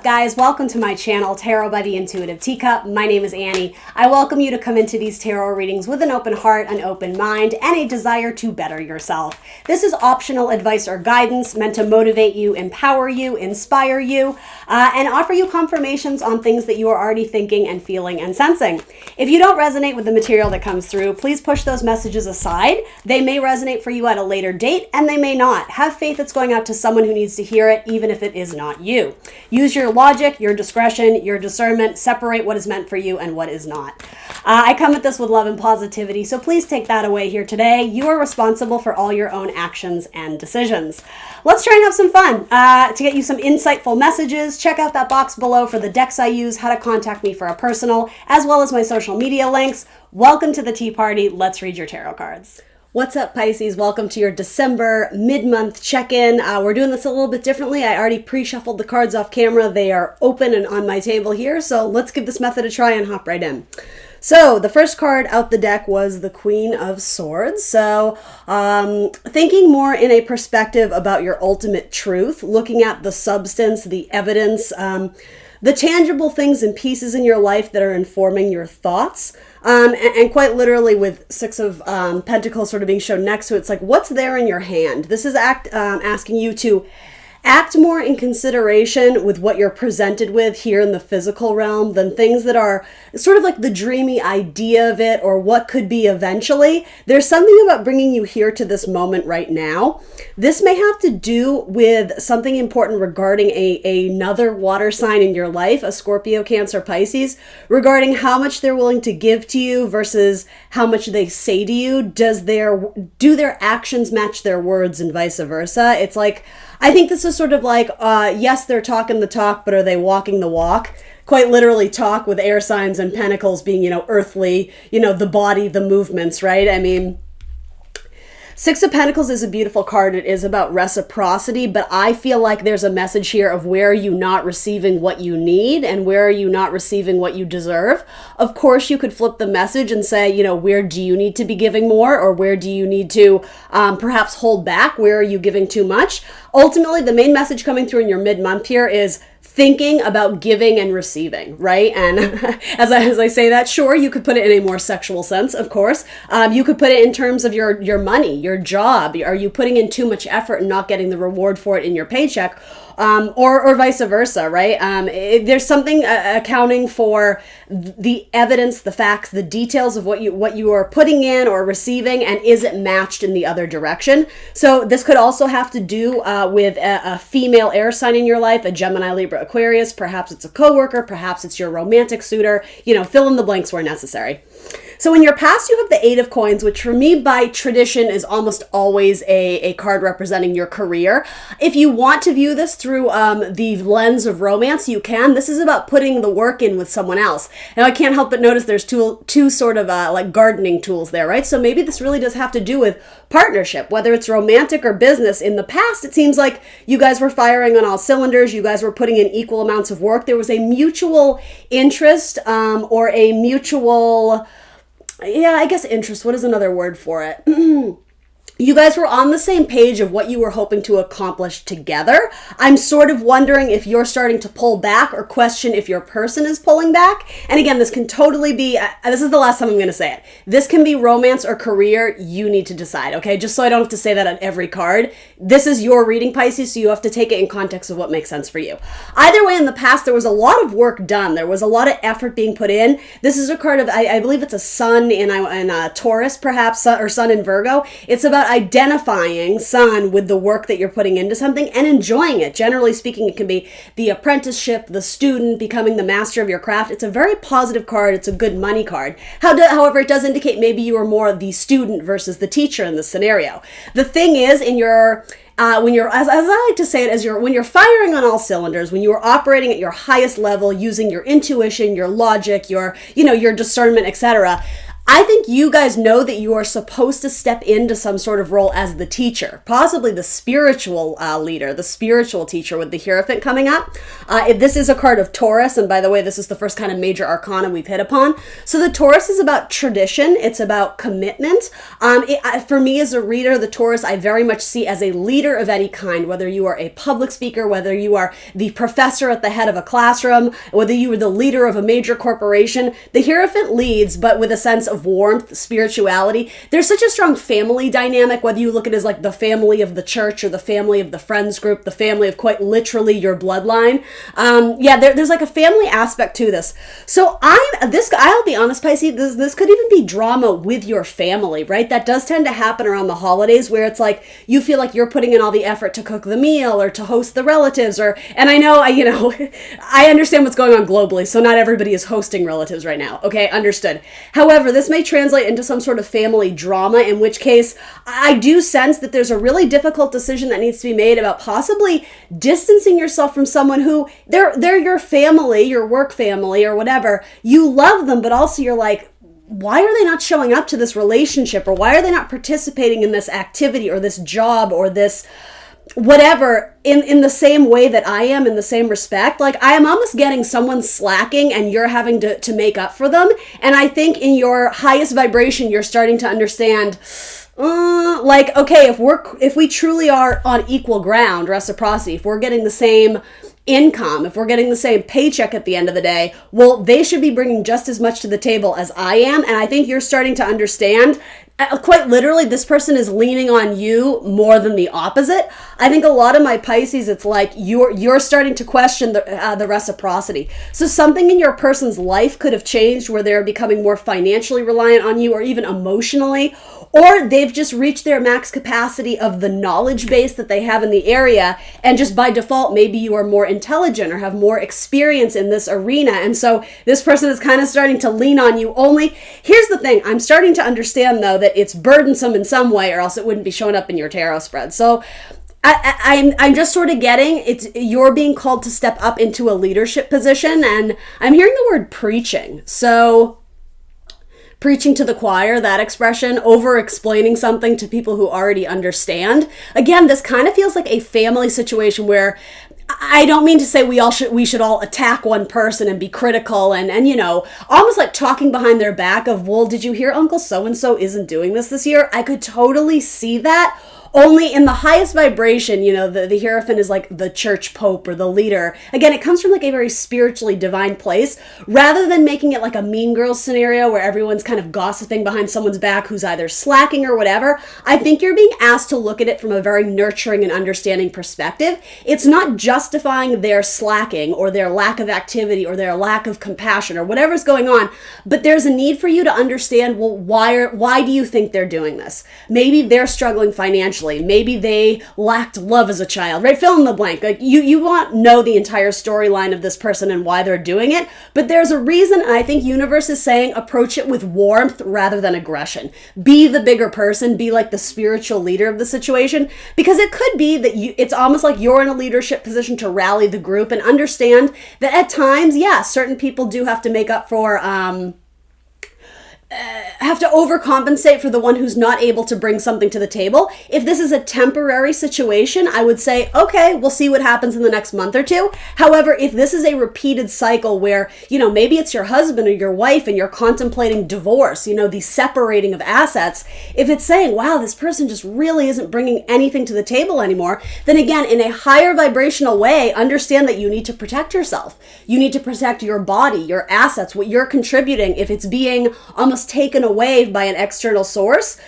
guys? Welcome to my channel, Tarot by the Intuitive Teacup. My name is Annie. I welcome you to come into these tarot readings with an open heart, an open mind, and a desire to better yourself. This is optional advice or guidance meant to motivate you, empower you, inspire you, and offer you confirmations on things that you are already thinking and feeling and sensing. If you don't resonate with the material that comes through, please push those messages aside. They may resonate for you at a later date, and they may not. Have faith it's going out to someone who needs to hear it, even if it is not you. Use your logic, your discretion, your discernment. Separate what is meant for you and what is not. I come at this with love and positivity, so please take that away here today. You are responsible for all your own actions and decisions. Let's try and have some fun. To get you some insightful messages, check out that box below for the decks I use, how to contact me for a personal, as well as my social media links. Welcome to the tea party. Let's read your tarot cards. What's up, Pisces? Welcome to your December mid-month check-in. We're doing this a little bit differently. I already pre-shuffled the cards off camera. They are open and on my table here, so let's give this method a try and hop right in. So the first card out the deck was the Queen of Swords. So thinking more in a perspective about your ultimate truth, looking at the substance, the evidence, the tangible things and pieces in your life that are informing your thoughts. And quite literally with Six of Pentacles sort of being shown next to it, it's like, what's there in your hand? This is asking you to act more in consideration with what you're presented with here in the physical realm than things that are sort of like the dreamy idea of it or what could be eventually. There's something about bringing you here to this moment right now. This may have to do with something important regarding another water sign in your life, a Scorpio, Cancer, Pisces, regarding how much they're willing to give to you versus how much they say to you. Do their actions match their words and vice versa? It's like, I think this is sort of like, yes, they're talking the talk, but are they walking the walk? Quite literally talk with air signs and pentacles being, earthly, the body, the movements, right? I mean, Six of Pentacles is a beautiful card. It is about reciprocity, but I feel like there's a message here of where are you not receiving what you need and where are you not receiving what you deserve. Of course, you could flip the message and say, where do you need to be giving more or where do you need to perhaps hold back? Where are you giving too much? Ultimately, the main message coming through in your mid-month here is thinking about giving and receiving, right? And as I say that, sure, you could put it in a more sexual sense, of course. You could put it in terms of your money, your job. Are you putting in too much effort and not getting the reward for it in your paycheck? Or vice versa, right? There's something accounting for the evidence, the facts, the details of what you are putting in or receiving, and is it matched in the other direction? So this could also have to do with a female air sign in your life, a Gemini, Libra, Aquarius. Perhaps it's a coworker, perhaps it's your romantic suitor. Fill in the blanks where necessary. So in your past, you have the Eight of Coins, which for me by tradition is almost always a card representing your career. If you want to view this through the lens of romance, you can. This is about putting the work in with someone else. Now, I can't help but notice there's two sort of like gardening tools there, right? So maybe this really does have to do with partnership, whether it's romantic or business. In the past, it seems like you guys were firing on all cylinders. You guys were putting in equal amounts of work. There was a mutual interest or a mutual... I guess interest. What is another word for it? You guys were on the same page of what you were hoping to accomplish together. I'm sort of wondering if you're starting to pull back or question if your person is pulling back. And again, this can totally be, this is the last time I'm going to say it. This can be romance or career. You need to decide, okay? Just so I don't have to say that on every card. This is your reading, Pisces, so you have to take it in context of what makes sense for you. Either way, in the past, there was a lot of work done. There was a lot of effort being put in. This is a card of, I believe it's a sun in Taurus, perhaps, or sun in Virgo. It's about identifying, sun, with the work that you're putting into something and enjoying it. Generally speaking, it can be the apprenticeship, the student, becoming the master of your craft. It's a very positive card. It's a good money card. However, it does indicate maybe you are more the student versus the teacher in this scenario. The thing is, in your when you're, as I like to say it, when you're firing on all cylinders, when you are operating at your highest level, using your intuition, your logic, your discernment, etc., I think you guys know that you are supposed to step into some sort of role as the teacher, possibly the spiritual leader, the spiritual teacher with the Hierophant coming up. This is a card of Taurus, and by the way, this is the first kind of major arcana we've hit upon. So the Taurus is about tradition. It's about commitment. For me as a reader, the Taurus I very much see as a leader of any kind, whether you are a public speaker, whether you are the professor at the head of a classroom, whether you are the leader of a major corporation. The Hierophant leads, but with a sense of warmth, spirituality. There's such a strong family dynamic, whether you look at it as like the family of the church or the family of the friends group, the family of quite literally your bloodline. There's like a family aspect to this. So I'll be honest, Pisces, this could even be drama with your family, right? That does tend to happen around the holidays where it's like you feel like you're putting in all the effort to cook the meal or to host the relatives, and I know, I understand what's going on globally, so not everybody is hosting relatives right now. Okay, understood. However, this may translate into some sort of family drama, in which case I do sense that there's a really difficult decision that needs to be made about possibly distancing yourself from someone who they're your family, your work family or whatever. You love them, but also you're like, why are they not showing up to this relationship, or why are they not participating in this activity or this job or this whatever in the same way that I am, in the same respect? Like, I am almost getting someone slacking and you're having to make up for them. And I think in your highest vibration, you're starting to understand, okay, if we truly are on equal ground, reciprocity, if we're getting the same income, if we're getting the same paycheck at the end of the day, well, they should be bringing just as much to the table as I am. And I think you're starting to understand, quite literally, this person is leaning on you more than the opposite. I think a lot of my Pisces, it's like you're starting to question the reciprocity. So something in your person's life could have changed where they're becoming more financially reliant on you, or even emotionally, or they've just reached their max capacity of the knowledge base that they have in the area, and just by default, maybe you are more intelligent or have more experience in this arena, and so this person is kind of starting to lean on you only. Here's the thing, I'm starting to understand though that it's burdensome in some way, or else it wouldn't be showing up in your tarot spread. So I'm just sort of getting you're being called to step up into a leadership position, and I'm hearing the word preaching. So preaching to the choir, that expression, over explaining something to people who already understand. Again, this kind of feels like a family situation where I don't mean to say we should all attack one person and be critical and almost like talking behind their back of, well, did you hear Uncle so-and-so isn't doing this year? I could totally see that. Only in the highest vibration, the Hierophant is like the church pope or the leader. Again, it comes from like a very spiritually divine place, rather than making it like a Mean Girls scenario where everyone's kind of gossiping behind someone's back who's either slacking or whatever. I think you're being asked to look at it from a very nurturing and understanding perspective. It's not justifying their slacking or their lack of activity or their lack of compassion or whatever's going on, but there's a need for you to understand, well, why do you think they're doing this? Maybe they're struggling financially. Maybe they lacked love as a child, right? Fill in the blank. Like you won't know the entire storyline of this person and why they're doing it, but there's a reason, and I think universe is saying approach it with warmth rather than aggression. Be the bigger person, be like the spiritual leader of the situation, because it could be that it's almost like you're in a leadership position to rally the group and understand that at times, certain people do have to make up for have to overcompensate for the one who's not able to bring something to the table. If this is a temporary situation, I would say, okay, we'll see what happens in the next month or two. However, if this is a repeated cycle where, maybe it's your husband or your wife and you're contemplating divorce, the separating of assets, if it's saying, wow, this person just really isn't bringing anything to the table anymore, then again, in a higher vibrational way, understand that you need to protect yourself. You need to protect your body, your assets, what you're contributing. If it's being almost taken away by an external source,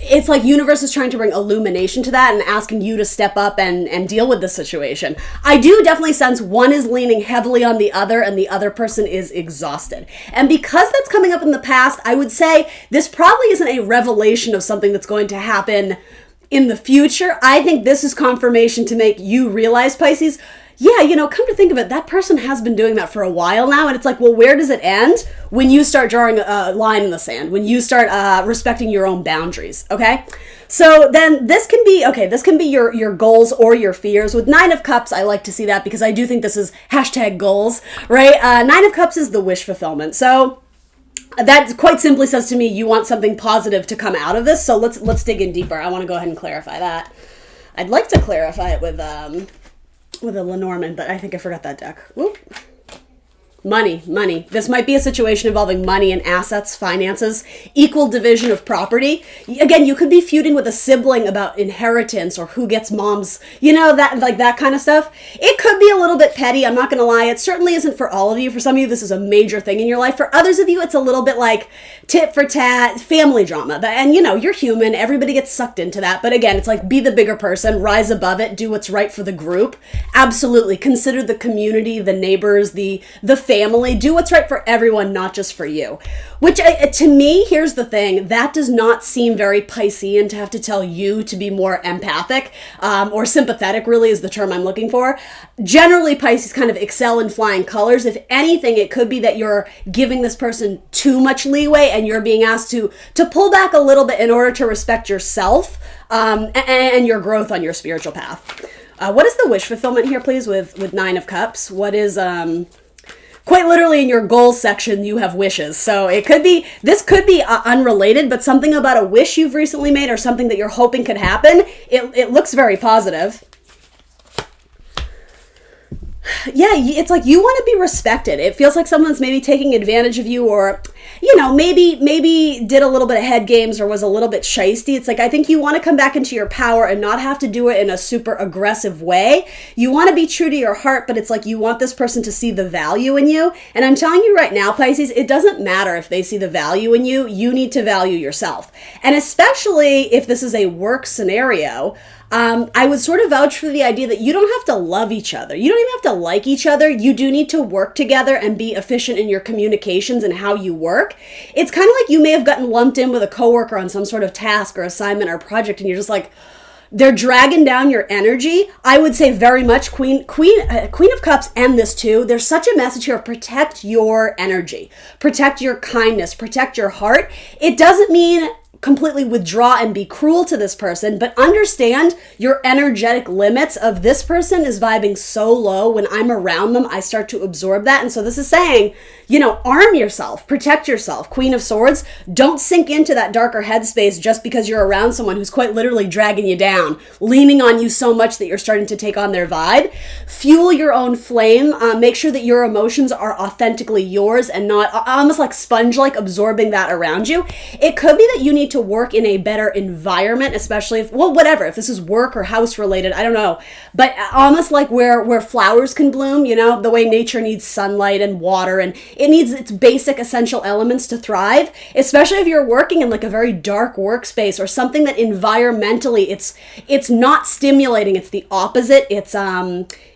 it's like universe is trying to bring illumination to that and asking you to step up and deal with the situation. I do definitely sense one is leaning heavily on the other and the other person is exhausted. And because that's coming up in the past, I would say this probably isn't a revelation of something that's going to happen in the future. I think this is confirmation to make you realize, Pisces, come to think of it, that person has been doing that for a while now. And it's like, well, where does it end? When you start drawing a line in the sand, when you start respecting your own boundaries, okay? So then this can be your goals or your fears. With 9 of Cups, I like to see that because I do think this is #goals, right? 9 of Cups is the wish fulfillment. So That quite simply says to me, you want something positive to come out of this. So let's dig in deeper. I want to go ahead and clarify that. I'd like to clarify it with a Lenormand, but I think I forgot that deck. Oop. Money. This might be a situation involving money and assets, finances, equal division of property. Again, you could be feuding with a sibling about inheritance or who gets mom's, that kind of stuff. It could be a little bit petty. I'm not going to lie. It certainly isn't for all of you. For some of you, this is a major thing in your life. For others of you, it's a little bit like tit for tat, family drama. And you're human. Everybody gets sucked into that. But again, it's like be the bigger person, rise above it, do what's right for the group. Absolutely. Consider the community, the neighbors, the family, do what's right for everyone, not just for you. Which to me, here's the thing, that does not seem very Piscean to have to tell you to be more empathic or sympathetic, really is the term I'm looking for. Generally, Pisces kind of excel in flying colors. If anything, it could be that you're giving this person too much leeway and you're being asked to pull back a little bit in order to respect yourself and your growth on your spiritual path. What is the wish fulfillment here, please, with Nine of Cups? What is... Quite literally in your goals section, you have wishes. So this could be unrelated, but something about a wish you've recently made or something that you're hoping could happen. It looks very positive. Yeah, it's like you want to be respected. It feels like someone's maybe taking advantage of you or, maybe did a little bit of head games or was a little bit shisty. It's like, I think you want to come back into your power and not have to do it in a super aggressive way. You want to be true to your heart, but it's like you want this person to see the value in you. And I'm telling you right now, Pisces, it doesn't matter if they see the value in you. You need to value yourself. And especially if this is a work scenario, I would sort of vouch for the idea that you don't have to love each other. You don't even have to like each other. You do need to work together and be efficient in your communications and how you work. It's kind of like you may have gotten lumped in with a coworker on some sort of task or assignment or project, and you're just like, they're dragging down your energy. I would say very much Queen of Cups and this too. There's such a message here of protect your energy, protect your kindness, protect your heart. It doesn't mean completely withdraw and be cruel to this person, but understand your energetic limits of this person is vibing so low. When I'm around them, I start to absorb that. And so this is saying, arm yourself, protect yourself. Queen of Swords, don't sink into that darker headspace just because you're around someone who's quite literally dragging you down, leaning on you so much that you're starting to take on their vibe. Fuel your own flame. Make sure that your emotions are authentically yours and not almost like sponge-like absorbing that around you. It could be that you need to work in a better environment, especially if this is work or house related, I don't know, but almost like where flowers can bloom, the way nature needs sunlight and water and it needs its basic essential elements to thrive, especially if you're working in like a very dark workspace or something that environmentally it's not stimulating, it's the opposite.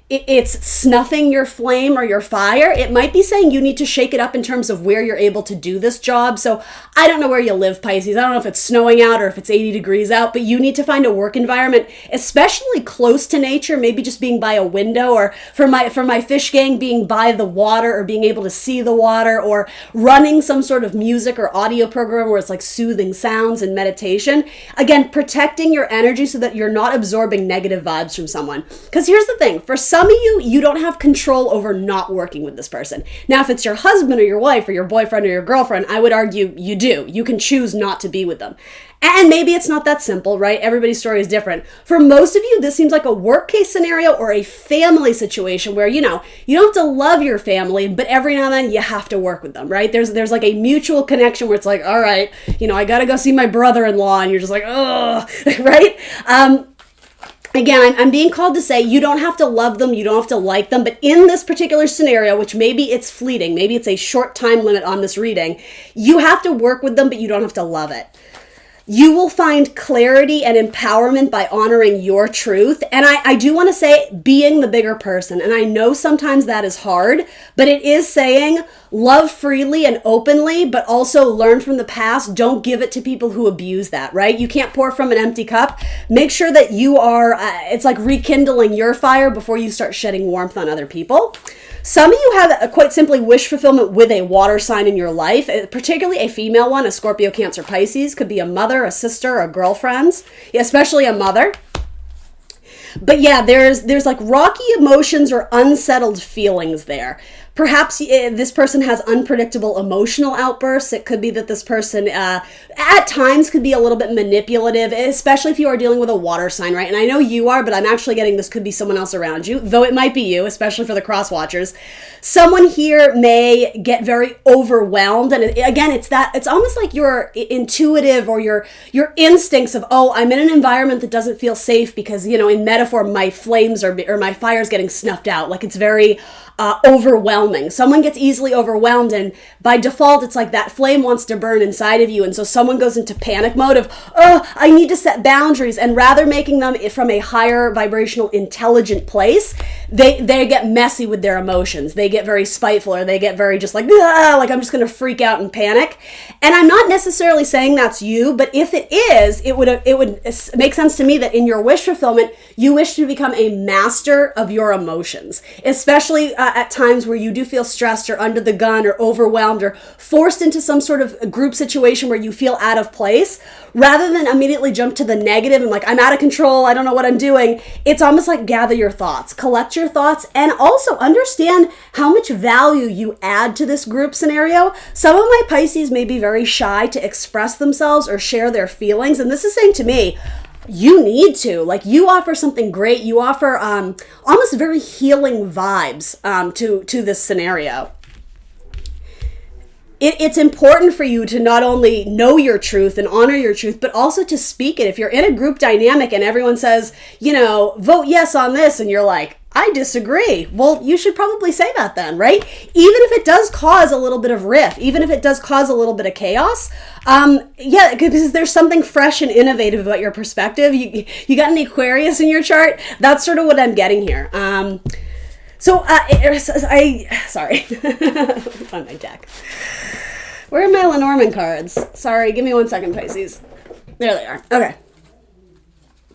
It's snuffing your flame or your fire. It might be saying you need to shake it up in terms of where you're able to do this job. So I don't know where you live, Pisces. I don't know if it's snowing out or if it's 80 degrees out, but you need to find a work environment, especially close to nature, maybe just being by a window, or for my fish gang, being by the water or being able to see the water, or running some sort of music or audio program where it's like soothing sounds and meditation. Again, protecting your energy so that you're not absorbing negative vibes from someone. Because here's the thing, for some of you don't have control over not working with this person. Now, if it's your husband or your wife or your boyfriend or your girlfriend, I would argue you do. You can choose not to be with them. And maybe it's not that simple, right? Everybody's story is different. For most of you, this seems like a work case scenario or a family situation where, you don't have to love your family, but every now and then you have to work with them, right? There's like a mutual connection where it's like, all right, I got to go see my brother-in-law, and you're just like, oh, right? Again, I'm being called to say you don't have to love them, you don't have to like them, but in this particular scenario, which maybe it's fleeting, maybe it's a short time limit on this reading, you have to work with them, but you don't have to love it. You will find clarity and empowerment by honoring your truth. And I do want to say being the bigger person. And I know sometimes that is hard, but it is saying love freely and openly, but also learn from the past. Don't give it to people who abuse that, right? You can't pour from an empty cup. Make sure that you are, it's like rekindling your fire before you start shedding warmth on other people. Some of you have quite simply wish fulfillment with a water sign in your life, particularly a female one, a Scorpio, Cancer, Pisces. Could be a mother, a sister, a girlfriend, especially a mother. But yeah, there's like rocky emotions or unsettled feelings there. Perhaps this person has unpredictable emotional outbursts. It could be that this person at times could be a little bit manipulative, especially if you are dealing with a water sign, right? And I know you are, but I'm actually getting this could be someone else around you, though it might be you, especially for the cross watchers. Someone here may get very overwhelmed. And again, it's almost like your intuitive or your instincts of, oh, I'm in an environment that doesn't feel safe because, in metaphor, my flames or my fire's getting snuffed out. Like it's very overwhelming. Someone gets easily overwhelmed, and by default, it's like that flame wants to burn inside of you. And so someone goes into panic mode of, oh, I need to set boundaries. And rather making them from a higher vibrational, intelligent place, they get messy with their emotions. They get very spiteful, or they get very just like I'm just going to freak out and panic. And I'm not necessarily saying that's you, but if it is, it would make sense to me that in your wish fulfillment, you wish to become a master of your emotions, especially at times where you do feel stressed or under the gun or overwhelmed or forced into some sort of group situation where you feel out of place. Rather than immediately jump to the negative and like, I'm out of control, I don't know what I'm doing, it's almost like gather your thoughts, collect your thoughts, and also understand how much value you add to this group scenario. Some of my Pisces may be very shy to express themselves or share their feelings, and this is saying to me, you need to. Like, you offer something great. You offer almost very healing vibes to this scenario. It's important for you to not only know your truth and honor your truth, but also to speak it. If you're in a group dynamic and everyone says, vote yes on this, and you're like, I disagree. Well, you should probably say that then, right? Even if it does cause a little bit of rift, even if it does cause a little bit of chaos, because there's something fresh and innovative about your perspective. You got an Aquarius in your chart? That's sort of what I'm getting here. Sorry, on my deck. Where are my Lenormand cards? Sorry, give me 1 second, Pisces. There they are.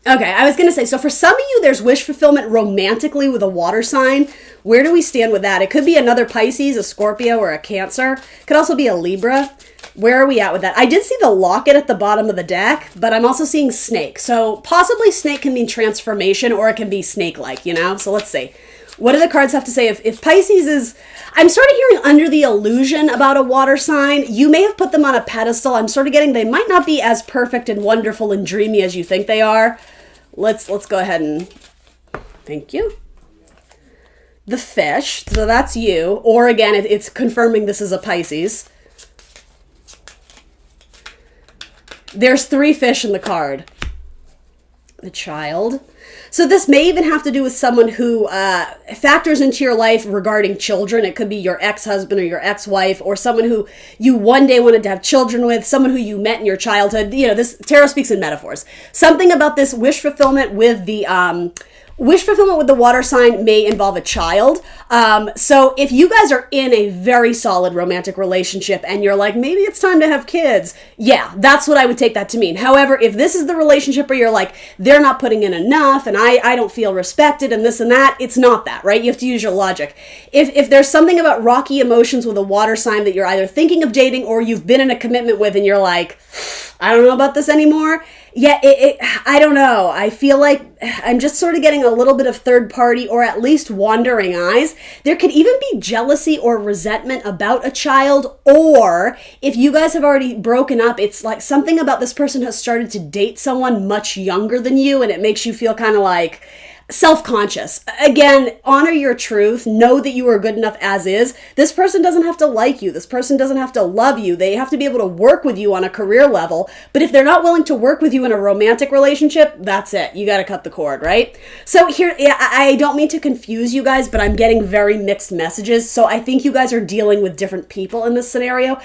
Okay, I was going to say, so for some of you, there's wish fulfillment romantically with a water sign. Where do we stand with that? It could be another Pisces, a Scorpio, or a Cancer. It could also be a Libra. Where are we at with that? I did see the locket at the bottom of the deck, but I'm also seeing snake. So possibly snake can mean transformation, or it can be snake-like, So let's see. What do the cards have to say? If Pisces is, I'm sort of hearing under the illusion about a water sign. You may have put them on a pedestal. I'm sort of getting they might not be as perfect and wonderful and dreamy as you think they are. Let's go ahead and, thank you. The fish, so that's you. Or again, it's confirming this is a Pisces. There's 3 fish in the card. The child. So this may even have to do with someone who factors into your life regarding children. It could be your ex-husband or your ex-wife, or someone who you one day wanted to have children with, someone who you met in your childhood. This tarot speaks in metaphors. Something about this wish fulfillment with the water sign may involve a child. So if you guys are in a very solid romantic relationship and you're like, maybe it's time to have kids, yeah, that's what I would take that to mean. However, if this is the relationship where you're like, they're not putting in enough and I don't feel respected and this and that, it's not that, right? You have to use your logic. If there's something about rocky emotions with a water sign that you're either thinking of dating or you've been in a commitment with and you're like, I don't know about this anymore. Yeah, I don't know. I feel like I'm just sort of getting a little bit of third party or at least wandering eyes. There could even be jealousy or resentment about a child, or if you guys have already broken up, it's like something about this person has started to date someone much younger than you and it makes you feel kind of like self-conscious. Again, honor your truth. Know that you are good enough as is. This person doesn't have to like you. This person doesn't have to love you. They have to be able to work with you on a career level. But if they're not willing to work with you in a romantic relationship, that's it. You got to cut the cord, right? So here, I don't mean to confuse you guys, but I'm getting very mixed messages. So I think you guys are dealing with different people in this scenario.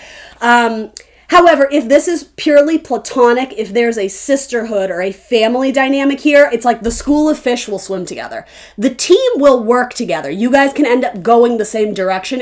However, if this is purely platonic, if there's a sisterhood or a family dynamic here, it's like the school of fish will swim together. The team will work together. You guys can end up going the same direction.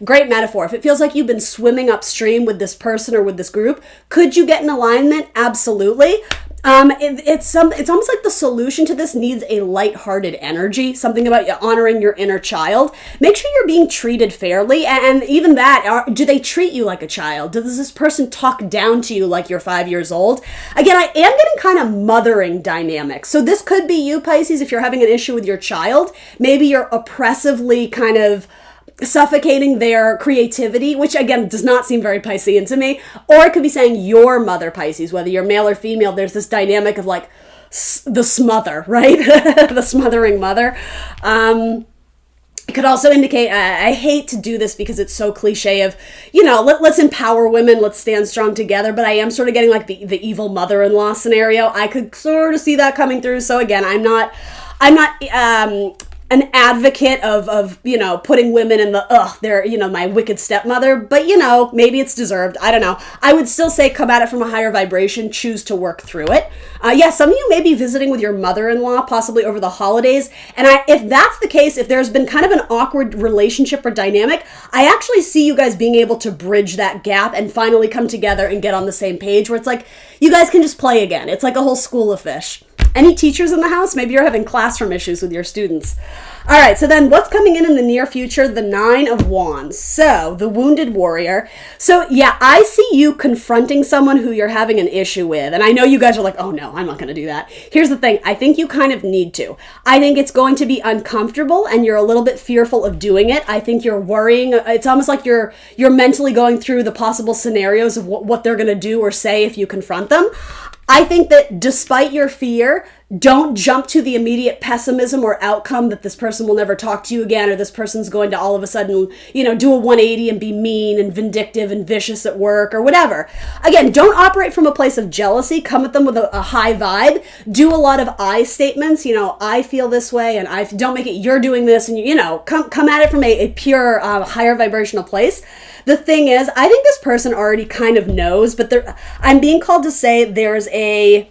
Great metaphor. If it feels like you've been swimming upstream with this person or with this group, could you get in alignment? Absolutely. It's almost like the solution to this needs a lighthearted energy, something about you honoring your inner child. Make sure you're being treated fairly, and even that, do they treat you like a child? Does this person talk down to you like you're 5 years old? Again, I am getting kind of mothering dynamics. So this could be you, Pisces, if you're having an issue with your child. Maybe you're oppressively kind of suffocating their creativity, which again does not seem very Piscean to me. Or it could be saying your mother, Pisces, whether you're male or female. There's this dynamic of like the smother, right? The smothering mother. It could also indicate, I hate to do this because it's so cliche of, let's empower women, let's stand strong together, but I am sort of getting like the evil mother-in-law scenario. I could sort of see that coming through. So again, I'm not an advocate of putting women in they're, my wicked stepmother, but maybe it's deserved. I don't know. I would still say come at it from a higher vibration, choose to work through it. Some of you may be visiting with your mother-in-law, possibly over the holidays. And if that's the case, if there's been kind of an awkward relationship or dynamic, I actually see you guys being able to bridge that gap and finally come together and get on the same page where it's like, you guys can just play again. It's like a whole school of fish. Any teachers in the house? Maybe you're having classroom issues with your students. All right, so then what's coming in the near future? The 9 of Wands. So the wounded warrior. So yeah, I see you confronting someone who you're having an issue with. And I know you guys are like, oh no, I'm not going to do that. Here's the thing. I think you kind of need to. I think it's going to be uncomfortable and you're a little bit fearful of doing it. I think you're worrying. It's almost like you're mentally going through the possible scenarios of what they're going to do or say if you confront them. I think that despite your fear, don't jump to the immediate pessimism or outcome that this person will never talk to you again, or this person's going to all of a sudden, do a 180 and be mean and vindictive and vicious at work or whatever. Again, don't operate from a place of jealousy. Come at them with a high vibe. Do a lot of I statements. I feel this way, and I don't make it you're doing this, and come at it from a pure higher vibrational place. The thing is, I think this person already kind of knows, but I'm being called to say there's a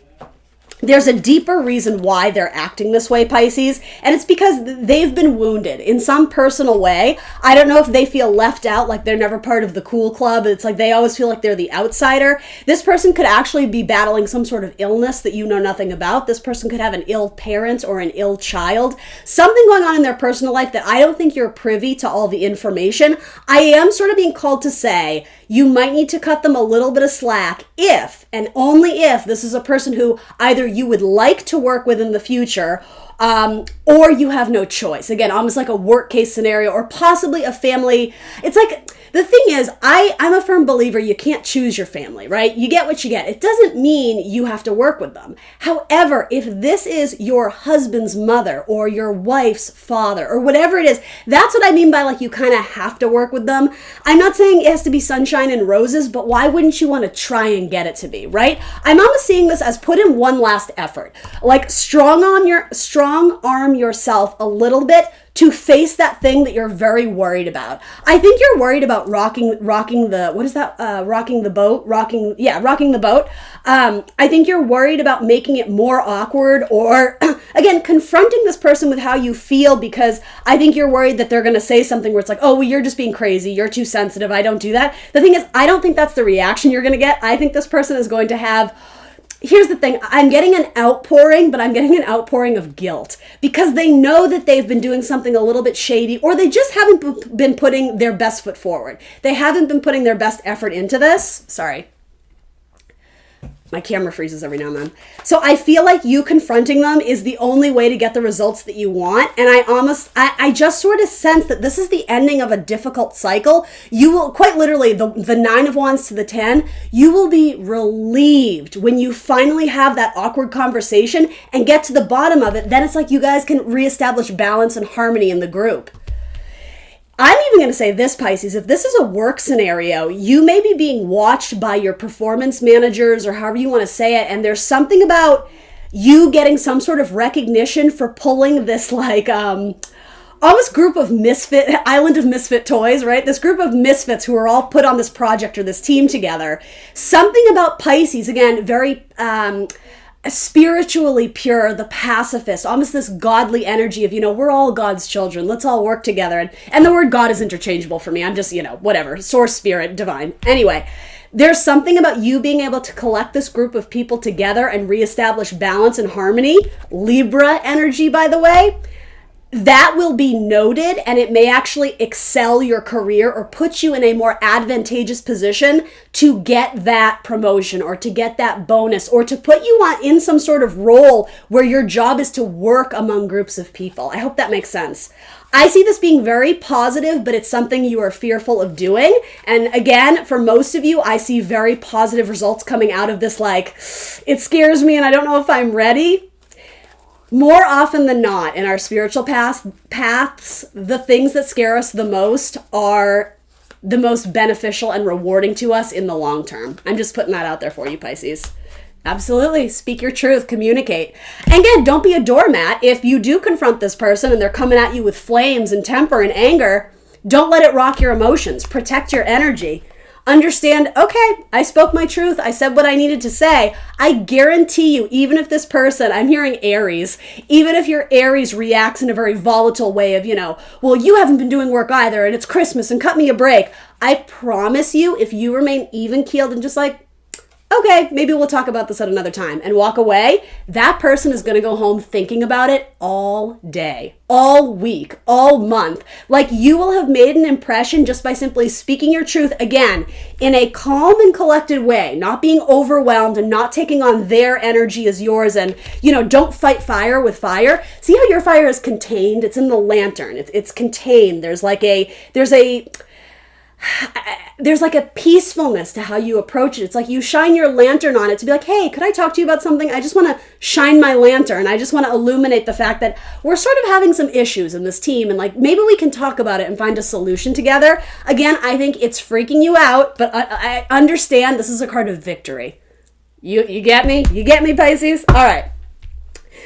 deeper reason why they're acting this way, Pisces, and it's because they've been wounded in some personal way. I don't know if they feel left out, like they're never part of the cool club. It's like they always feel like they're the outsider. This person could actually be battling some sort of illness that you know nothing about. This person could have an ill parent or an ill child. Something going on in their personal life that I don't think you're privy to all the information. I am sort of being called to say, you might need to cut them a little bit of slack if, and only if, this is a person who either you would like to work with in the future, or you have no choice. Again, almost like a work case scenario, or possibly a family. It's like, the thing is, I'm a firm believer you can't choose your family, right? You get what you get. It doesn't mean you have to work with them. However, if this is your husband's mother or your wife's father or whatever it is, that's what I mean by like you kind of have to work with them. I'm not saying it has to be sunshine and roses, but why wouldn't you want to try and get it to be, right? I'm almost seeing this as put in one last effort. Like strong arm yourself a little bit to face that thing that you're very worried about. I think you're worried about rocking the boat. I think you're worried about making it more awkward, or again, confronting this person with how you feel, because I think you're worried that they're going to say something where it's like, oh, well, you're just being crazy. You're too sensitive. I don't do that. The thing is, I don't think that's the reaction you're going to get. I think this person is going to have, here's the thing, I'm getting an outpouring, but I'm getting an outpouring of guilt because they know that they've been doing something a little bit shady, or they just haven't been putting their best foot forward. They haven't been putting their best effort into this. Sorry. My camera freezes every now and then. So I feel like you confronting them is the only way to get the results that you want. And I just sort of sense that this is the ending of a difficult cycle. You will, quite literally, the 9 of Wands to the 10, you will be relieved when you finally have that awkward conversation and get to the bottom of it. Then it's like you guys can reestablish balance and harmony in the group. I'm even going to say this, Pisces, if this is a work scenario, you may be being watched by your performance managers or however you want to say it, and there's something about you getting some sort of recognition for pulling this like almost group of island of misfit toys, right? This group of misfits who are all put on this project or this team together. Something about Pisces, again, very spiritually pure, the pacifist, almost this godly energy of, we're all God's children. Let's all work together. And the word God is interchangeable for me. I'm just, whatever, source, spirit, divine. Anyway, there's something about you being able to collect this group of people together and reestablish balance and harmony. Libra energy, by the way. that will be noted, and it may actually excel your career or put you in a more advantageous position to get that promotion or to get that bonus or to put you on in some sort of role where your job is to work among groups of people. I hope that makes sense. I see this being very positive, but it's something you are fearful of doing. And again, for most of you, I see very positive results coming out of this. Like, it scares me and I don't know if I'm ready. More often than not, in our spiritual paths, the things that scare us the most are the most beneficial and rewarding to us in the long term. I'm just putting that out there for you, Pisces. Absolutely. Speak your truth. Communicate. And again, don't be a doormat. If you do confront this person and they're coming at you with flames and temper and anger, don't let it rock your emotions. Protect your energy. Understand, okay, I spoke my truth. I said what I needed to say. I guarantee you, even if this person, I'm hearing Aries, even if your Aries reacts in a very volatile way of, well, you haven't been doing work either and it's Christmas and cut me a break. I promise you, if you remain even keeled and just like, okay, maybe we'll talk about this at another time and walk away, that person is going to go home thinking about it all day, all week, all month. Like, you will have made an impression just by simply speaking your truth, again, in a calm and collected way, not being overwhelmed and not taking on their energy as yours. And, don't fight fire with fire. See how your fire is contained? It's in the lantern. It's contained. There's like a peacefulness to how you approach it. It's like you shine your lantern on it to be like, hey, could I talk to you about something? I just want to shine my lantern. I just want to illuminate the fact that we're sort of having some issues in this team and like maybe we can talk about it and find a solution together. Again, I think it's freaking you out, but I understand this is a card of victory. You get me? You get me, Pisces? All right.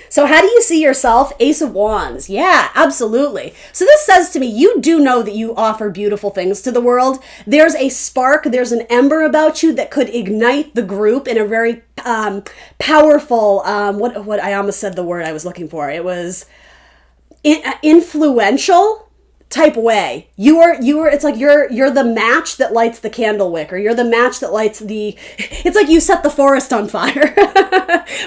So how do you see yourself? Ace of Wands. Yeah, absolutely. So this says to me, you do know that you offer beautiful things to the world. There's a spark, there's an ember about you that could ignite the group in a very powerful, what I almost said the word I was looking for. It was influential type way. It's like you're the match that lights the candle wick, or you're the match that lights it's like you set the forest on fire,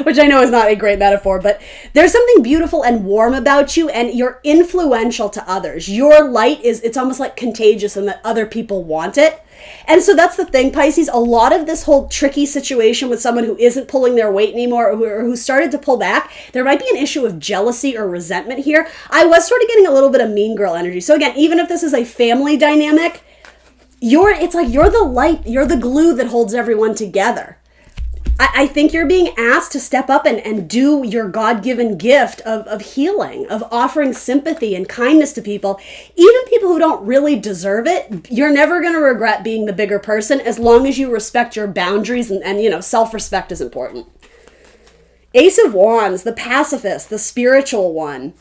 which I know is not a great metaphor, but there's something beautiful and warm about you, and you're influential to others. Your light it's almost like contagious and that other people want it. And so that's the thing, Pisces. A lot of this whole tricky situation with someone who isn't pulling their weight anymore or who started to pull back, there might be an issue of jealousy or resentment here. I was sort of getting a little bit of mean girl energy. So again, even if this is a family dynamic, it's like you're the light, you're the glue that holds everyone together. I think you're being asked to step up and do your God-given gift of healing, of offering sympathy and kindness to people, even people who don't really deserve it. You're never going to regret being the bigger person as long as you respect your boundaries and self-respect is important. Ace of Wands, the pacifist, the spiritual one,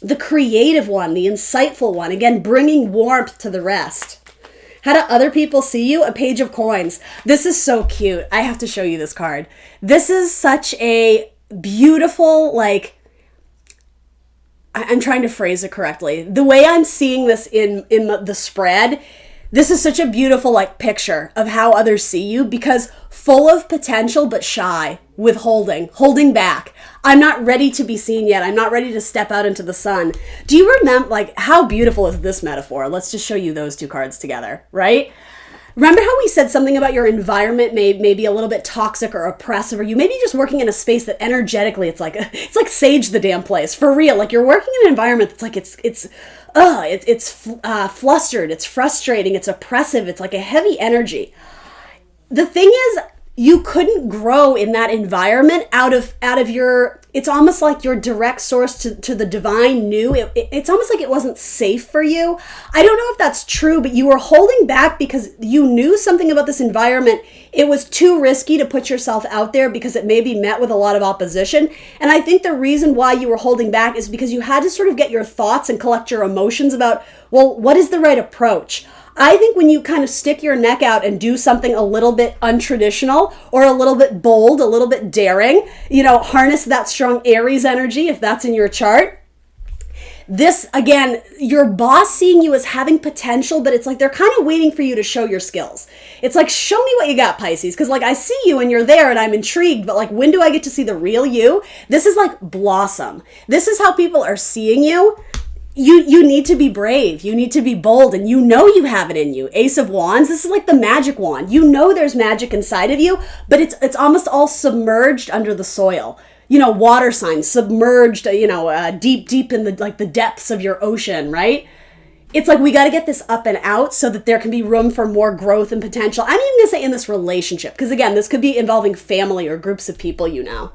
the creative one, the insightful one, again, bringing warmth to the rest. How do other people see you? A page of coins. This is so cute. I have to show you this card. This is such a beautiful, I'm trying to phrase it correctly. The way I'm seeing this in the spread, this is such a beautiful picture of how others see you, because full of potential but shy, withholding, holding back. I'm not ready to be seen yet. I'm not ready to step out into the sun. Do you remember, how beautiful is this metaphor? Let's just show you those two cards together, right? Remember how we said something about your environment may be a little bit toxic or oppressive, or you may be just working in a space that energetically it's like sage the damn place, for real. Like you're working in an environment that's like it's flustered, it's frustrating, it's oppressive, it's like a heavy energy. The thing is, you couldn't grow in that environment out of your, it's almost like your direct source to the divine knew. It's almost like it wasn't safe for you. I don't know if that's true, but you were holding back because you knew something about this environment. It was too risky to put yourself out there because it may be met with a lot of opposition. And I think the reason why you were holding back is because you had to sort of get your thoughts and collect your emotions about, well, what is the right approach? I think when you kind of stick your neck out and do something a little bit untraditional or a little bit bold, a little bit daring, harness that strong Aries energy if that's in your chart, This, again, your boss seeing you as having potential, but it's like they're kind of waiting for you to show your skills. It's like, show me what you got, Pisces, because like I see you and you're there and I'm intrigued, but like when do I get to see the real you? This is like blossom. This is how people are seeing you. You need to be brave. You need to be bold, and you know you have it in you. Ace of Wands, this is like the magic wand. You know there's magic inside of you, but it's almost all submerged under the soil. You know, water signs, submerged, deep in the depths of your ocean, right? It's like we got to get this up and out so that there can be room for more growth and potential. I'm even going to say in this relationship, because again, this could be involving family or groups of people you know.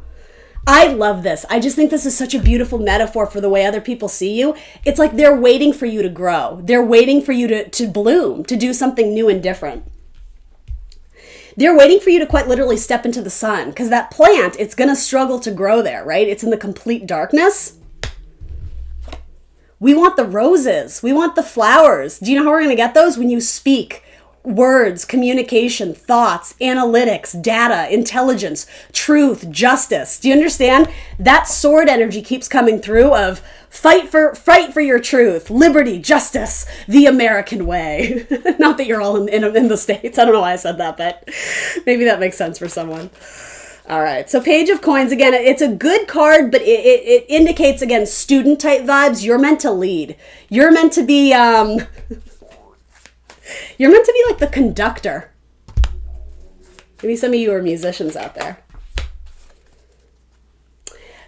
I love this. I just think this is such a beautiful metaphor for the way other people see you. It's like they're waiting for you to grow. They're waiting for you to bloom, to do something new and different. They're waiting for you to quite literally step into the sun, because that plant, it's going to struggle to grow there, right? It's in the complete darkness. We want the roses. We want the flowers. Do you know how we're going to get those? When you speak. Words, communication, thoughts, analytics, data, intelligence, truth, justice. Do you understand? That sword energy keeps coming through of fight for your truth, liberty, justice, the American way. Not that you're all in the States. I don't know why I said that, but maybe that makes sense for someone. All right, so Page of Coins, again, it's a good card, but it indicates, again, student type vibes. You're meant to lead. You're meant to be... You're meant to be like the conductor. Maybe some of you are musicians out there.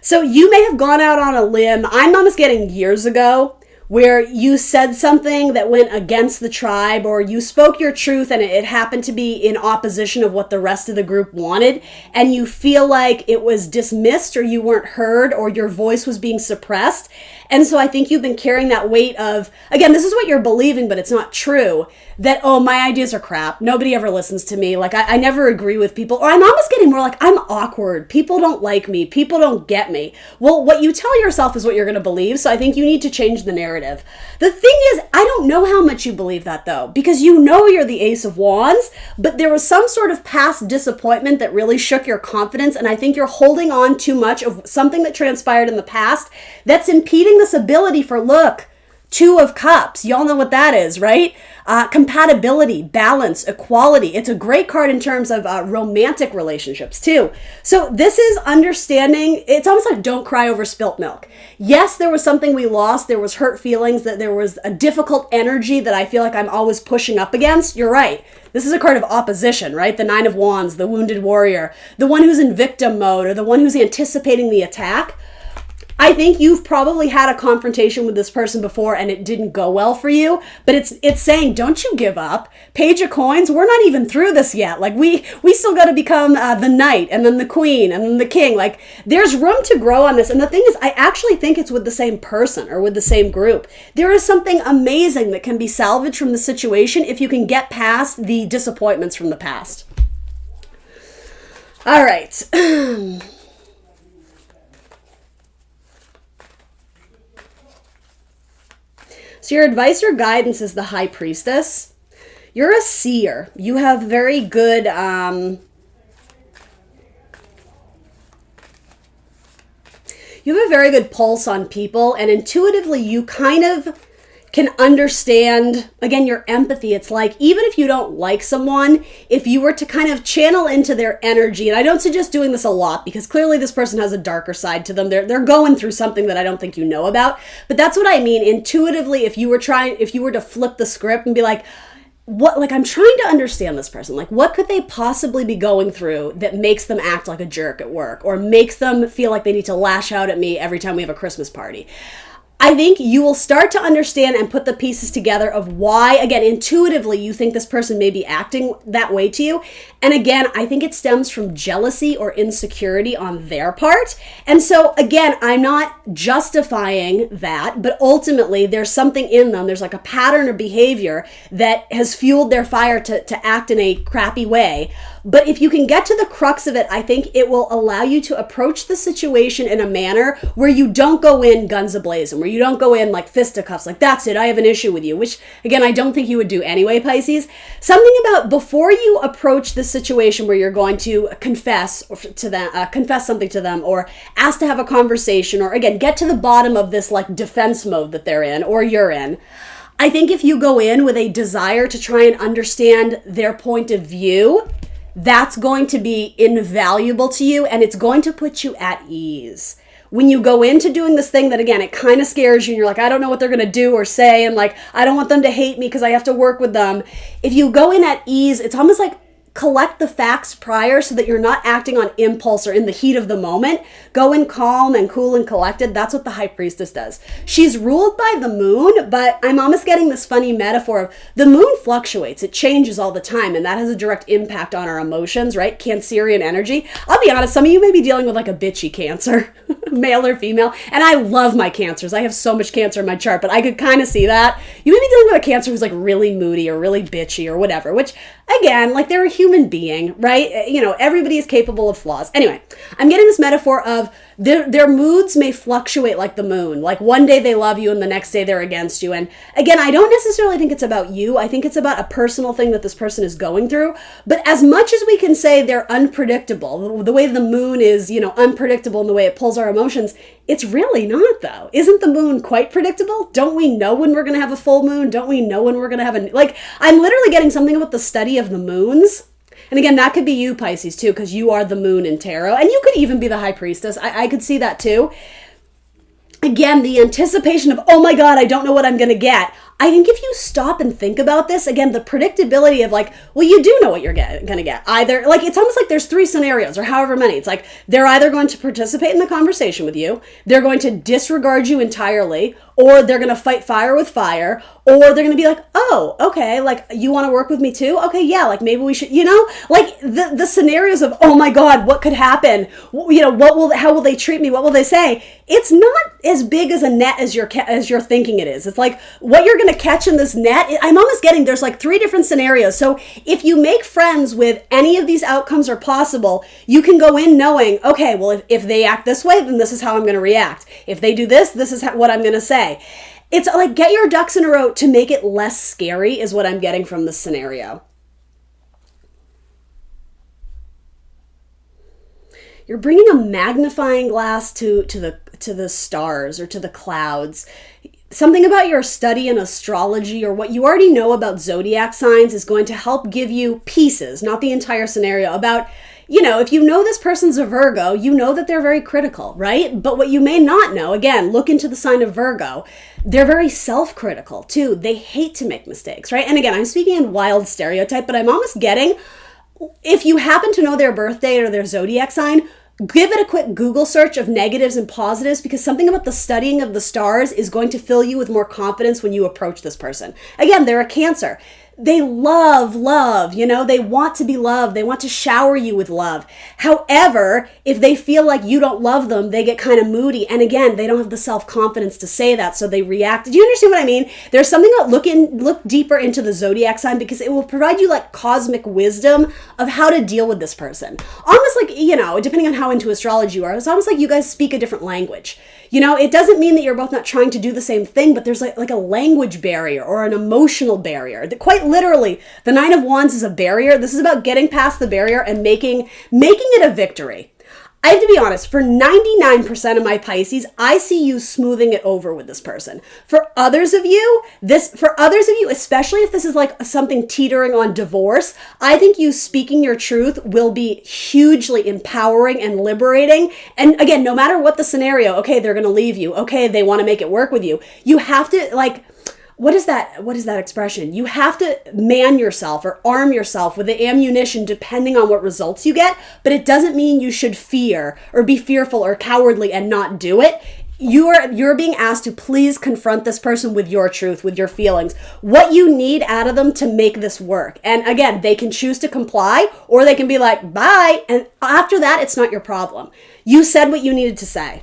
So you may have gone out on a limb. I'm almost getting years ago where you said something that went against the tribe, or you spoke your truth and it happened to be in opposition of what the rest of the group wanted, and you feel like it was dismissed or you weren't heard or your voice was being suppressed. And so I think you've been carrying that weight of, again, this is what you're believing, but it's not true, that, oh, my ideas are crap. Nobody ever listens to me. Like, I never agree with people. Or I'm almost getting more like, I'm awkward. People don't like me. People don't get me. Well, what you tell yourself is what you're going to believe. So I think you need to change the narrative. The thing is, I don't know how much you believe that, though, because you know you're the Ace of Wands, but there was some sort of past disappointment that really shook your confidence. And I think you're holding on too much of something that transpired in the past that's impeding this ability for, look, Two of Cups. Y'all know what that is, right? Compatibility, balance, equality. It's a great card in terms of romantic relationships too. So this is understanding. It's almost like don't cry over spilt milk. Yes, there was something we lost. There was hurt feelings, that there was a difficult energy that I feel like I'm always pushing up against. You're right. This is a card of opposition, right? The Nine of Wands, the wounded warrior, the one who's in victim mode, or the one who's anticipating the attack. I think you've probably had a confrontation with this person before and it didn't go well for you, but it's saying, don't you give up. Page of Coins, we're not even through this yet. Like we still got to become the knight and then the queen and then the king. Like there's room to grow on this. And the thing is, I actually think it's with the same person or with the same group. There is something amazing that can be salvaged from the situation if you can get past the disappointments from the past. All right. So your advice or guidance is the High Priestess. You're a seer. You have very good, you have a very good pulse on people, and intuitively you kind of can understand, again, your empathy. It's like, even if you don't like someone, if you were to kind of channel into their energy, and I don't suggest doing this a lot because clearly this person has a darker side to them. They're going through something that I don't think you know about. But that's what I mean. Intuitively, if you were to flip the script and be like, I'm trying to understand this person. Like, what could they possibly be going through that makes them act like a jerk at work or makes them feel like they need to lash out at me every time we have a Christmas party? I think you will start to understand and put the pieces together of why, again, intuitively, you think this person may be acting that way to you. And again, I think it stems from jealousy or insecurity on their part. And so, again, I'm not justifying that, but ultimately there's something in them. There's like a pattern of behavior that has fueled their fire to act in a crappy way. But if you can get to the crux of it, I think it will allow you to approach the situation in a manner where you don't go in guns a-blazing, where you don't go in like fisticuffs, like that's it, I have an issue with you, which again, I don't think you would do anyway, Pisces. Something about before you approach the situation where you're going to confess to them, confess something to them, or ask to have a conversation, or again, get to the bottom of this like defense mode that they're in or you're in. I think if you go in with a desire to try and understand their point of view, that's going to be invaluable to you, and it's going to put you at ease. When you go into doing this thing that, again, it kind of scares you and you're like, I don't know what they're going to do or say, and like, I don't want them to hate me because I have to work with them. If you go in at ease, it's almost like collect the facts prior so that you're not acting on impulse or in the heat of the moment. Go in calm and cool and collected. That's what the High Priestess does. She's ruled by the moon, but I'm almost getting this funny metaphor of the moon fluctuates. It changes all the time, and that has a direct impact on our emotions, right? Cancerian energy. I'll be honest, some of you may be dealing with like a bitchy Cancer, male or female, and I love my Cancers. I have so much Cancer in my chart, but I could kind of see that. You may be dealing with a Cancer who's like really moody or really bitchy or whatever, which again, like they're a human being, right? You know, everybody is capable of flaws. Anyway, I'm getting this metaphor of their moods may fluctuate like the moon. Like one day they love you and the next day they're against you. And again, I don't necessarily think it's about you. I think it's about a personal thing that this person is going through. But as much as we can say they're unpredictable, the way the moon is, you know, unpredictable in the way it pulls our emotions, it's really not though. Isn't the moon quite predictable? Don't we know when we're going to have a full moon? Don't we know when we're going to have like, I'm literally getting something about the study of the moons. And again, that could be you, Pisces, too, because you are the moon in tarot. And you could even be the High Priestess. I could see that, too. Again, the anticipation of, oh my God, I don't know what I'm going to get. I think if you stop and think about this, again, the predictability of like, well, you do know what you're going to get. Either, like, it's almost like there's three scenarios or however many. It's like they're either going to participate in the conversation with you, they're going to disregard you entirely, or they're going to fight fire with fire, or they're going to be like, oh, okay, like, you want to work with me too? Okay, yeah, like, maybe we should, you know? Like, the scenarios of, oh my God, what could happen? You know, how will they treat me? What will they say? It's not as big as a net as you're thinking it is. It's like, what you're going to catch in this net, I'm almost getting, there's like three different scenarios. So if you make friends with any of these outcomes are possible, you can go in knowing, okay, well, if they act this way, then this is how I'm going to react. If they do this, this is what I'm going to say. It's like, get your ducks in a row to make it less scary is what I'm getting from this scenario. You're bringing a magnifying glass to the stars or to the clouds. Something about your study in astrology or what you already know about zodiac signs is going to help give you pieces, not the entire scenario, about, you know, if you know this person's a Virgo, you know that they're very critical, right? But what you may not know, again, look into the sign of Virgo. They're very self-critical too. They hate to make mistakes, right? And again, I'm speaking in wild stereotype, but I'm almost getting, if you happen to know their birth date or their zodiac sign, give it a quick Google search of negatives and positives, because something about the studying of the stars is going to fill you with more confidence when you approach this person. Again, they're a Cancer. They love, you know, they want to be loved. They want to shower you with love. However, if they feel like you don't love them, they get kind of moody. And again, they don't have the self-confidence to say that, so they react. Do you understand what I mean? There's something about look deeper into the zodiac sign, because it will provide you like cosmic wisdom of how to deal with this person. Almost like, you know, depending on how into astrology you are, it's almost like you guys speak a different language. You know, it doesn't mean that you're both not trying to do the same thing, but there's like a language barrier or an emotional barrier. Quite literally, the Nine of Wands is a barrier. This is about getting past the barrier and making it a victory. I have to be honest, for 99% of my Pisces, I see you smoothing it over with this person. For others of you, especially if this is like something teetering on divorce, I think you speaking your truth will be hugely empowering and liberating. And again, no matter what the scenario, okay, they're going to leave you. Okay, they want to make it work with you. You have to like, what is that expression? You have to man yourself or arm yourself with the ammunition depending on what results you get, but it doesn't mean you should fear or be fearful or cowardly and not do it. You're being asked to please confront this person with your truth, with your feelings, what you need out of them to make this work. And again, they can choose to comply or they can be like, bye. And after that, it's not your problem. You said what you needed to say.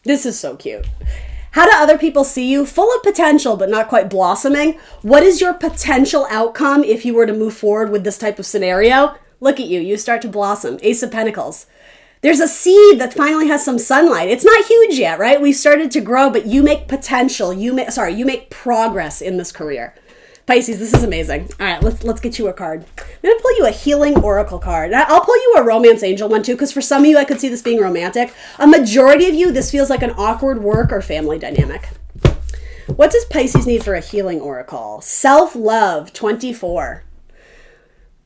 This is so cute. How do other people see you? Full of potential, but not quite blossoming. What is your potential outcome if you were to move forward with this type of scenario? Look at you. You start to blossom. Ace of Pentacles. There's a seed that finally has some sunlight. It's not huge yet, right? We started to grow, but you make potential. You make progress in this career. Pisces, this is amazing. All right, let's get you a card. I'm going to pull you a healing oracle card. I'll pull you a romance angel one too, because for some of you, I could see this being romantic. A majority of you, this feels like an awkward work or family dynamic. What does Pisces need for a healing oracle? Self-love, 24.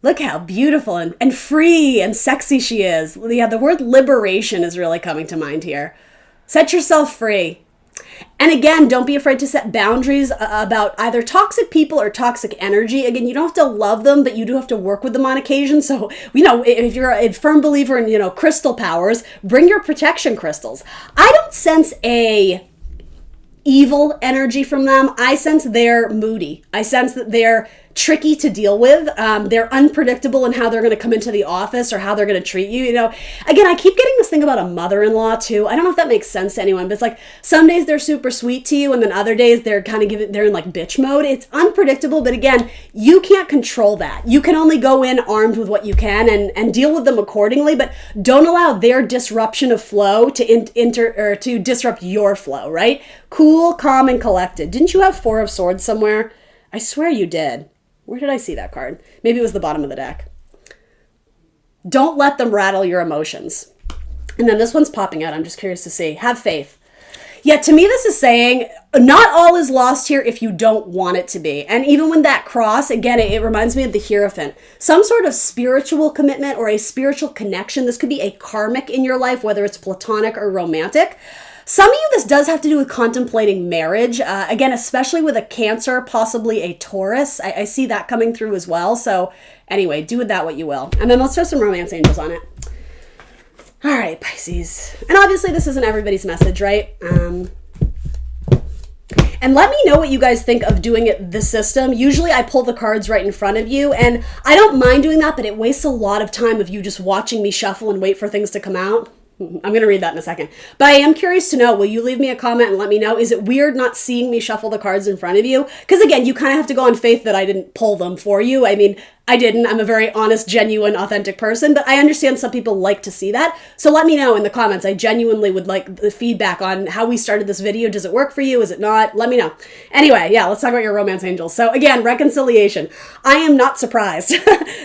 Look how beautiful and free and sexy she is. Yeah, the word liberation is really coming to mind here. Set yourself free. And again, don't be afraid to set boundaries about either toxic people or toxic energy. Again, you don't have to love them, but you do have to work with them on occasion. So, if you're a firm believer in, crystal powers, bring your protection crystals. I don't sense a evil energy from them. I sense they're moody. I sense that they're tricky to deal with. They're unpredictable in how they're going to come into the office or how they're going to treat you. Again, I keep getting this thing about a mother-in-law too. I don't know if that makes sense to anyone, but it's like some days they're super sweet to you, and then other days they're they're in like bitch mode. It's unpredictable, but again, you can't control that. You can only go in armed with what you can and deal with them accordingly, but don't allow their disruption of flow to disrupt your flow, right? Cool, calm, and collected. Didn't you have Four of Swords somewhere? I swear you did. Where did I see that card? Maybe it was the bottom of the deck. Don't let them rattle your emotions. And then this one's popping out. I'm just curious to see. Have faith. Yeah, to me, this is saying not all is lost here if you don't want it to be. And even when that cross, again, it reminds me of the Hierophant. Some sort of spiritual commitment or a spiritual connection. This could be a karmic in your life, whether it's platonic or romantic. Some of you, this does have to do with contemplating marriage. Again, especially with a Cancer, possibly a Taurus. I see that coming through as well. So anyway, do with that what you will. And then let's throw some romance angels on it. All right, Pisces. And obviously this isn't everybody's message, right? And let me know what you guys think of doing it the system. Usually I pull the cards right in front of you, and I don't mind doing that, but it wastes a lot of time of you just watching me shuffle and wait for things to come out. I'm going to read that in a second. But I am curious to know, will you leave me a comment and let me know? Is it weird not seeing me shuffle the cards in front of you? Because again, you kind of have to go on faith that I didn't pull them for you. I mean, I didn't. I'm a very honest, genuine, authentic person, but I understand some people like to see that. So let me know in the comments. I genuinely would like the feedback on how we started this video. Does it work for you? Is it not? Let me know. Anyway, yeah, let's talk about your romance angels. So again, reconciliation. I am not surprised.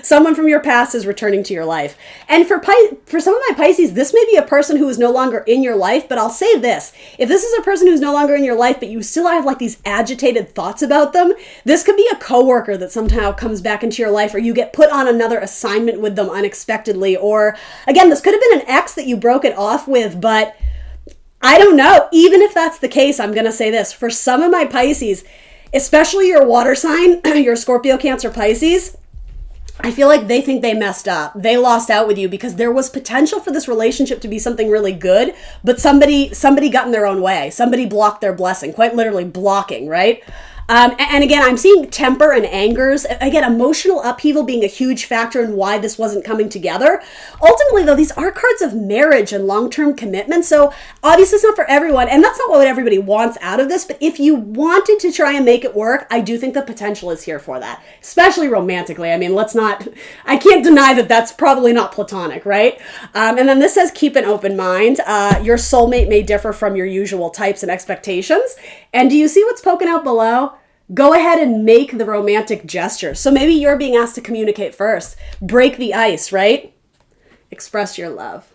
Someone from your past is returning to your life. And for some of my Pisces, this may be a person who is no longer in your life, but I'll say this. If this is a person who's no longer in your life, but you still have like these agitated thoughts about them, this could be a coworker that somehow comes back into your life, or you get put on another assignment with them unexpectedly. Or again, this could have been an ex that you broke it off with, but I don't know. Even if that's the case, I'm going to say this. For some of my Pisces, especially your water sign, your Scorpio, Cancer, Pisces, I feel like they think they messed up. They lost out with you because there was potential for this relationship to be something really good, but somebody got in their own way. Somebody blocked their blessing, quite literally blocking, right? And again, I'm seeing temper and angers. Again, emotional upheaval being a huge factor in why this wasn't coming together. Ultimately, though, these are cards of marriage and long-term commitment. So obviously it's not for everyone. And that's not what everybody wants out of this. But if you wanted to try and make it work, I do think the potential is here for that, especially romantically. I mean, I can't deny that that's probably not platonic, right? And then this says, keep an open mind. Your soulmate may differ from your usual types and expectations. And do you see what's poking out below? Go ahead and make the romantic gesture. So maybe you're being asked to communicate first. Break the ice, right? Express your love.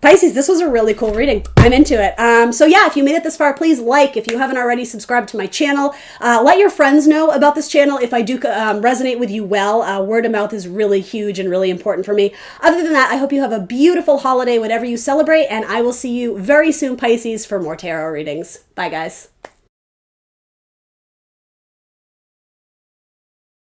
Pisces, this was a really cool reading. I'm into it. So yeah, if you made it this far, please like. If you haven't already, subscribe to my channel. Let your friends know about this channel if I do resonate with you well. Word of mouth is really huge and really important for me. Other than that, I hope you have a beautiful holiday, whatever you celebrate, and I will see you very soon, Pisces, for more tarot readings. Bye, guys.